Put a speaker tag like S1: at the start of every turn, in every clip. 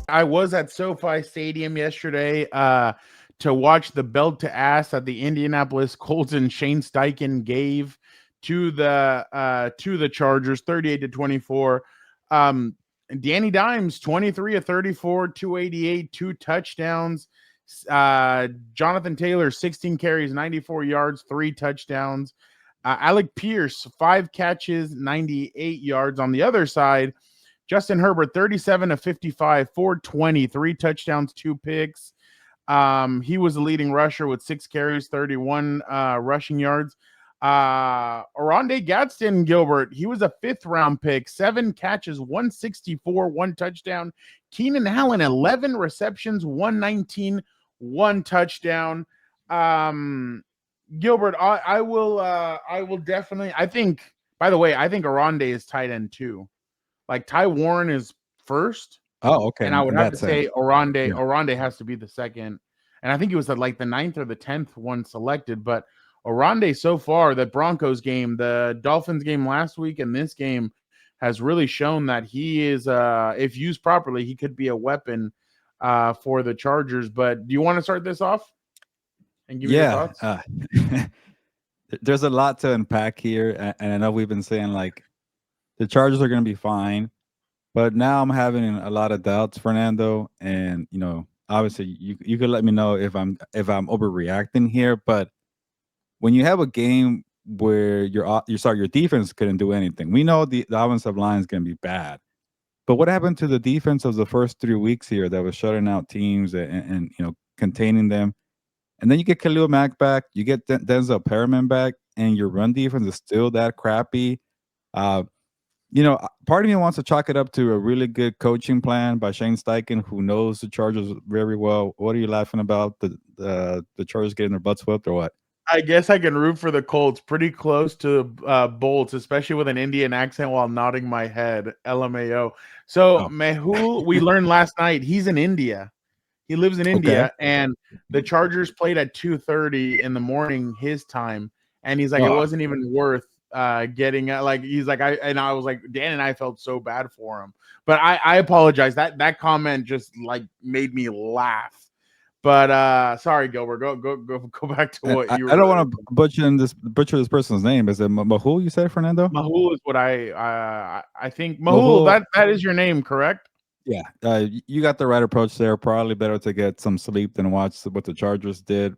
S1: I was at SoFi Stadium yesterday to watch the belt to ass that the Indianapolis Colts and Shane Steichen gave to the Chargers, 38-24. Um, Danny Dimes, 23 of 34, 288, 2 touchdowns. Jonathan Taylor, 16 carries, 94 yards, 3 touchdowns. Alec Pierce, 5 catches, 98 yards. On the other side, Justin Herbert, 37 of 55, 420, 3 touchdowns, 2 picks. He was the leading rusher with 6 carries, 31 rushing yards. Oronde Gadsden Gilbert, he was a 5th-round pick, 7 catches, 164, 1 touchdown. Keenan Allen, 11 receptions, 119, 1 touchdown. Gilbert, I will definitely. I think. By the way, I think Oronde is tight end too. Like Ty Warren is first,
S2: Oh, okay.
S1: and I would
S2: In
S1: have
S2: that
S1: to
S2: sense.
S1: say Oronde.
S2: Yeah.
S1: Oronde has to be the second, and I think he was like the 9th or the 10th one selected. But Oronde so far, the Broncos game, the Dolphins game last week, and this game has really shown that he is, if used properly, he could be a weapon for the Chargers. But do you want to start this off and give me your
S2: Yeah.
S1: thoughts?
S2: There's a lot to unpack here. And I know we've been saying like the Chargers are going to be fine. But now I'm having a lot of doubts, Fernando. And, obviously you could let me know if I'm overreacting here. But when you have a game where your defense couldn't do anything, we know the offensive line is going to be bad. But what happened to the defense of the first 3 weeks here that was shutting out teams and containing them? And then you get Khalil Mack back, you get Denzel Perriman back, and your run defense is still that crappy. Uh, Part of me wants to chalk it up to a really good coaching plan by Shane Steichen, who knows the Chargers very well. What are you laughing about? The Chargers getting their butts whipped or what?
S1: I guess I can root for the Colts. Pretty close to Bolts, especially with an Indian accent while nodding my head. LMAO. So
S2: Oh,
S1: Mehul, we learned last night he's in India. He lives in
S2: okay.
S1: India, and the Chargers played at 2:30 in the morning his time, and he's like, it
S2: Oh,
S1: wasn't even worth getting like he's like I was like Dan and I felt so bad for him, but I apologize. That comment just like made me laugh. But sorry, Gilbert, go back to what you
S2: I don't
S1: were.
S2: want to butcher this person's name. Is it Mahul? You said Fernando?
S1: Mahul is what I think. Mahul,
S2: Mahul.
S1: that is your name, correct?
S2: Yeah, you got the right approach there. Probably better to get some sleep than watch what the Chargers did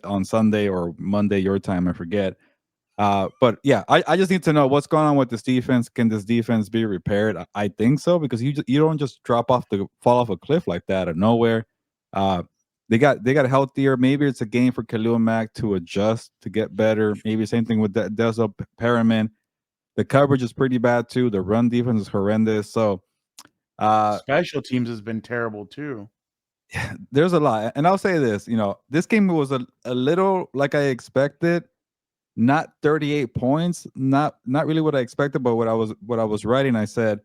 S2: on Sunday or Monday your time. I forget. But yeah, I just need to know what's going on with this defense. Can this defense be repaired? I think so, because you don't just fall off a cliff like that out of nowhere. They got healthier. Maybe it's a game for Khalil Mack to adjust to get better. Maybe same thing with Denzel Perriman. The coverage is pretty bad too. The run defense is horrendous. So
S1: Special teams has been terrible too.
S2: there's a lot. And I'll say this, this game was a little like I expected. Not 38 points, not really what I expected, but what I was writing, I said,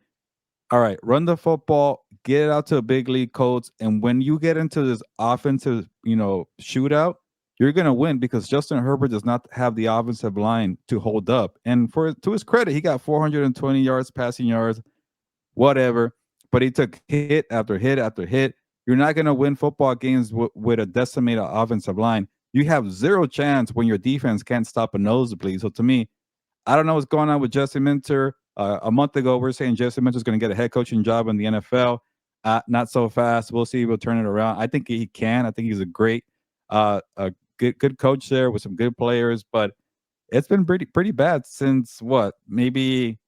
S2: all right, run the football, get it out to a big league Colts, and when you get into this offensive, shootout, you're gonna win because Justin Herbert does not have the offensive line to hold up. And to his credit, he got 420 yards, passing yards, whatever. But he took hit after hit after hit. You're not gonna win football games with a decimated offensive line. You have zero chance when your defense can't stop a nosebleed. So to me, I don't know what's going on with Jesse Minter. A month ago, we are saying Jesse Minter is going to get a head coaching job in the NFL. Not so fast. We'll see if he'll turn it around. I think he can. I think he's a great, a good coach there with some good players. But it's been pretty bad since what? Maybe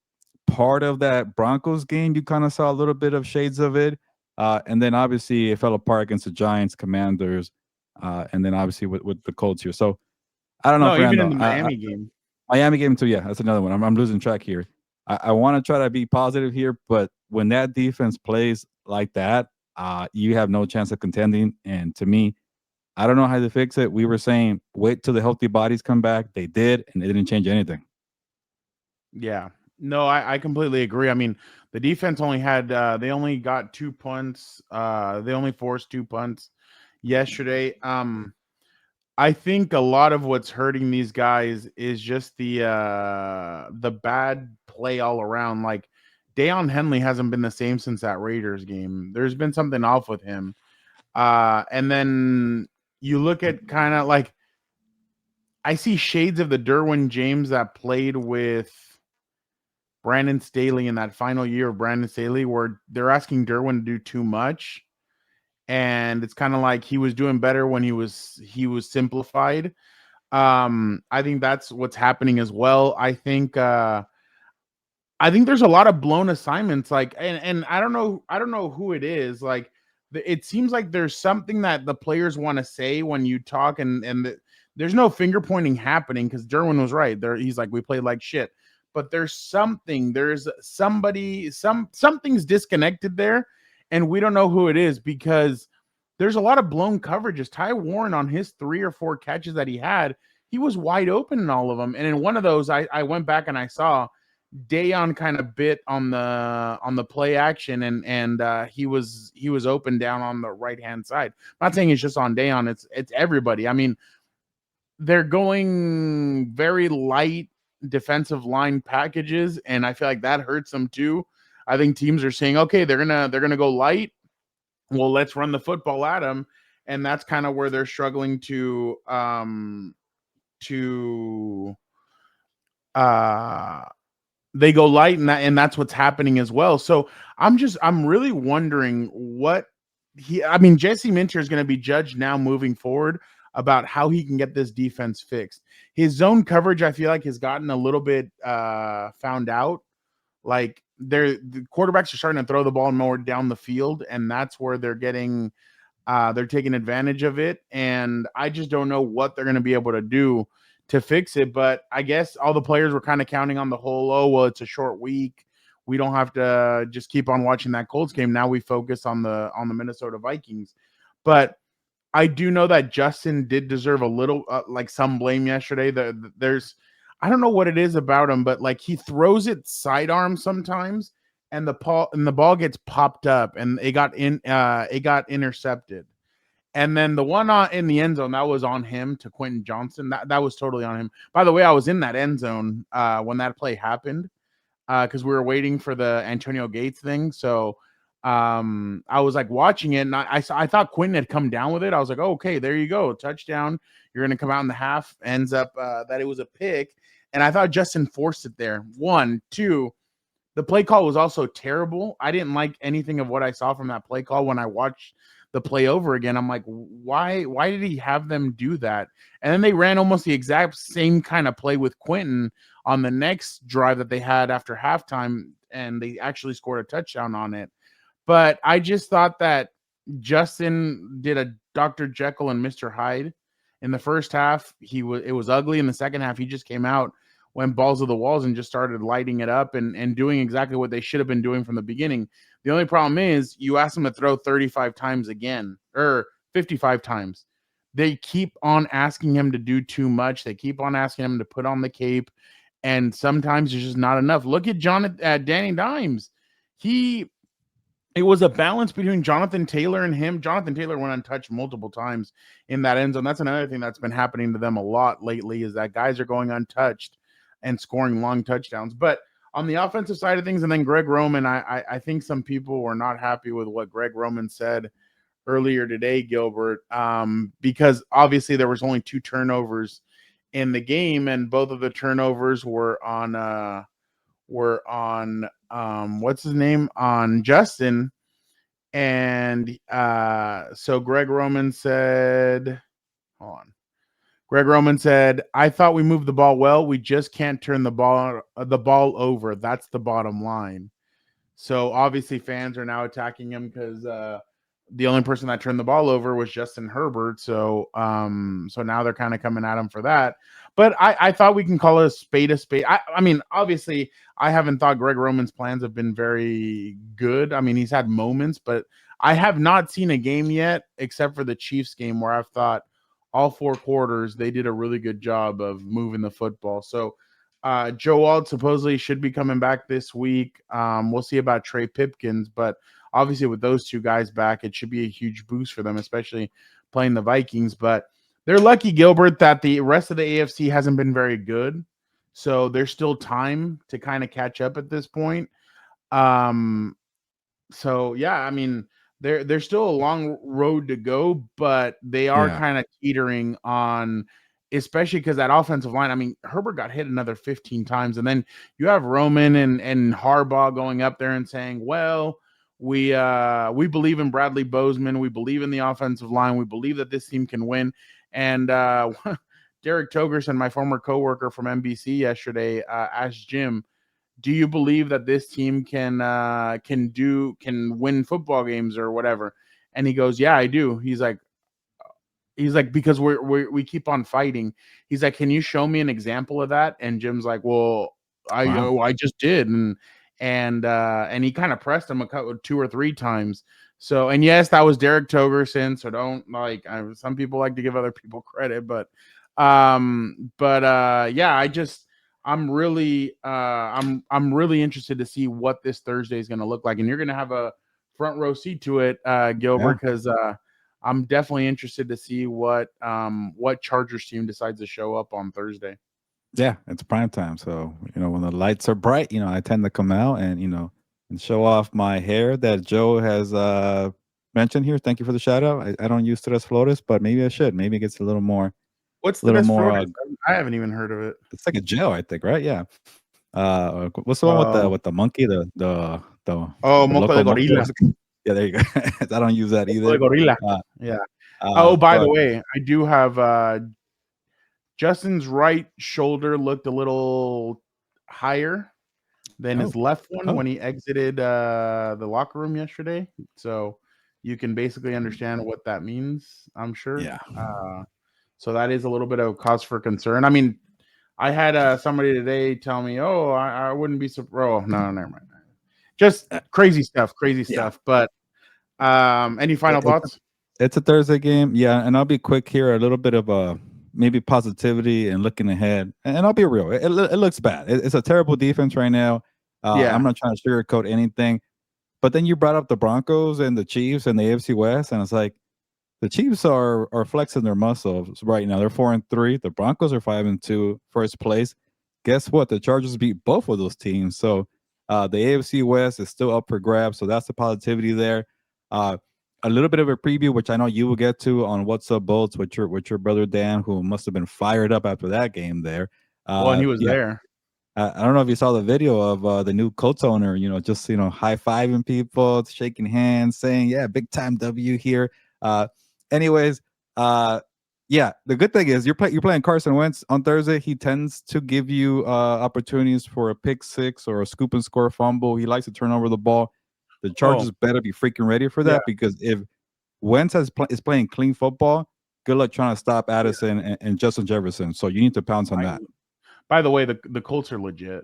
S2: part of that Broncos game. You kind of saw a little bit of shades of it, and then obviously it fell apart against the Giants, Commanders, and then obviously with the Colts here. So I don't know,
S1: No, even
S2: Fernando.
S1: in the Miami game.
S2: Miami game too. Yeah, that's another one. I'm losing track here. I want to try to be positive here, but when that defense plays like that, you have no chance of contending. And to me, I don't know how to fix it. We were saying wait till the healthy bodies come back. They did, and it didn't change anything.
S1: Yeah. No, I completely agree. I mean, the defense only had they only got 2 punts. They only forced 2 punts yesterday. I think a lot of what's hurting these guys is just the bad play all around. Like Deion Henley hasn't been the same since that Raiders game. There's been something off with him. And then you look at kind of like I see shades of the Derwin James that played with Brandon Staley in that final year of Brandon Staley, where they're asking Derwin to do too much. And it's kind of like he was doing better when he was simplified. I think that's what's happening as well. I think there's a lot of blown assignments, like, and I don't know who it is. Like, it seems like there's something that the players want to say when you talk, and there's no finger pointing happening because Derwin was right. There, he's like, we played like shit, but there's something's disconnected there, and we don't know who it is because there's a lot of blown coverages. Ty Warren on his 3 or 4 catches that he had, he was wide open in all of them, and in one of those, I went back and I saw Dayon kind of bit on the play action, and he was open down on the right hand side. I'm not saying it's just on Dayon; it's everybody. I mean, they're going very light defensive line packages, and I feel like that hurts them too. I think teams are saying, okay, they're gonna go light. Well, let's run the football at them, and that's kind of where they're struggling to uh they go light, and that's what's happening as well. So I'm really wondering what I mean, Jesse Minter is going to be judged now moving forward about how he can get this defense fixed. His zone coverage, I feel like, has gotten a little bit found out. Like, the quarterbacks are starting to throw the ball more down the field, and that's where they're taking advantage of it, and I just don't know what they're going to be able to do to fix it. But I guess all the players were kind of counting on the whole, oh, well, it's a short week. We don't have to just keep on watching that Colts game. Now we focus on the Minnesota Vikings. But I do know that Justin did deserve a little like some blame yesterday. There's I don't know what it is about him, but like he throws it sidearm sometimes, and the ball gets popped up, and it got intercepted. And then the one in the end zone, that was on him to Quentin Johnson. That was totally on him. By the way, I was in that end zone when that play happened because we were waiting for the Antonio Gates thing. So I was like watching it, and I thought Quentin had come down with it. I was like, oh, okay, there you go, touchdown. You're going to come out in the half. Ends up that it was a pick, and I thought Justin forced it there. 1, 2. The play call was also terrible. I didn't like anything of what I saw from that play call when I watched the play over again. I'm like, why did he have them do that? And then they ran almost the exact same kind of play with Quentin on the next drive that they had after halftime, and they actually scored a touchdown on it. But I just thought that Justin did a Dr. Jekyll and Mr. Hyde. In the first half, it was ugly. In the second half, he just came out, went balls to the walls, and just started lighting it up and doing exactly what they should have been doing from the beginning. The only problem is you ask them to throw 35 times again, or 55 times. They keep on asking him to do too much. They keep on asking him to put on the cape, and sometimes there's just not enough. Look at Danny Dimes. It was a balance between Jonathan Taylor and him. Jonathan Taylor went untouched multiple times in that end zone. That's another thing that's been happening to them a lot lately, is that guys are going untouched and scoring long touchdowns. But on the offensive side of things, and then Greg Roman, I think some people were not happy with what Greg Roman said earlier today, Gilbert, because obviously there was only 2 turnovers in the game, and both of the turnovers were on what's his name, on Justin. And so Greg Roman said, hold on. Greg Roman said, I thought we moved the ball well. We just can't turn the ball over. That's the bottom line. So obviously fans are now attacking him because the only person that turned the ball over was Justin Herbert. So so now they're kind of coming at him for that. But I thought we can call it a spade a spade. I mean, obviously, I haven't thought Greg Roman's plans have been very good. I mean, he's had moments, but I have not seen a game yet, except for the Chiefs game, where I've thought all 4 quarters they did a really good job of moving the football. So Joe Wald supposedly should be coming back this week. We'll see about Trey Pipkins, but obviously with those 2 guys back, it should be a huge boost for them, especially playing the Vikings. But they're lucky, Gilbert, that the rest of the AFC hasn't been very good. So there's still time to kind of catch up at this point. Um, so yeah, I mean, there's still a long road to go, but they are
S2: Yeah.
S1: kind of teetering on, especially because that offensive line. I mean, Herbert got hit another 15 times, and then you have Roman and Harbaugh going up there and saying, "Well, we believe in Bradley Bozeman. We believe in the offensive line. We believe that this team can win." And Derek Togerson, my former coworker from NBC yesterday, asked Jim, do you believe that this team can win football games or whatever? And he goes, yeah, I do. He's like, because we keep on fighting. He's like, can you show me an example of that? And Jim's like, well,
S2: Wow.
S1: I just did. And he kind of pressed him a couple, 2 or 3 times. So, and yes, that was Derek Togerson. So don't like, some people like to give other people credit, yeah, I'm really interested to see what this Thursday is going to look like. And you're going to have a front row seat to it,
S2: Yeah.
S1: Gilbert, because I'm definitely interested to see what Chargers team decides to show up on Thursday.
S2: Yeah, it's prime time. So, when the lights are bright, I tend to come out and, and show off my hair that Joe has mentioned here. Thank you for the shout out. I don't use Tres Flores, but maybe I should. Maybe it gets a little more,
S1: What's the
S2: little
S1: best
S2: more.
S1: Flores? I haven't even heard of it.
S2: It's like a gel, I think, right? Yeah. What's the one
S1: Oh,
S2: with the monkey? The
S1: Moco
S2: local
S1: de
S2: monkey.
S1: Gorilla.
S2: Yeah, there you go. I don't use that
S1: Moco de
S2: either.
S1: Gorilla.
S2: Uh,
S1: Yeah. Oh, by the
S2: but
S1: way, I do have Justin's right shoulder looked a little higher than his
S2: oh,
S1: left one
S2: oh,
S1: when he exited the locker room yesterday. So you can basically understand what that means, I'm sure.
S2: yeah.
S1: So that is a little bit of a cause for concern. I mean, I had somebody today tell me, "Oh, I wouldn't be surprised." Oh, no, never mind. Just
S2: Uh,
S1: crazy stuff, crazy
S2: yeah.
S1: stuff. But any
S2: It,
S1: final
S2: it's
S1: thoughts?
S2: it's a Thursday game, yeah, and I'll be quick here. A little bit of maybe positivity and looking ahead, and I'll be real. It looks bad. It's a terrible defense right now. I'm
S1: Yeah.
S2: not trying to sugarcoat anything, but then you brought up the Broncos and the Chiefs and the AFC West, and it's like the Chiefs are flexing their muscles right now. They're 4-3. The Broncos are 5-2, first place. Guess what? The Chargers beat both of those teams, so the AFC West is still up for grabs. So that's the positivity there. Uh, a little bit of a preview, which I know you will get to on What's Up Bolts with your brother Dan, who must have been fired up after that game there.
S1: Well, and he was
S2: Yeah,
S1: there.
S2: I don't know if you saw the video of the new Colts owner, just high fiving people, shaking hands, saying, "Yeah, big time W here." Uh, anyways, yeah, the good thing is you're playing Carson Wentz on Thursday. He tends to give you opportunities for a pick six or a scoop and score fumble. He likes to turn over the ball. The
S1: Oh,
S2: Chargers better be freaking ready for
S1: yeah.
S2: that, because if Wentz is playing clean football, good luck trying to stop
S1: Yeah.
S2: Addison and Justin Jefferson. So you need to pounce on that.
S1: By the way, the Colts are legit.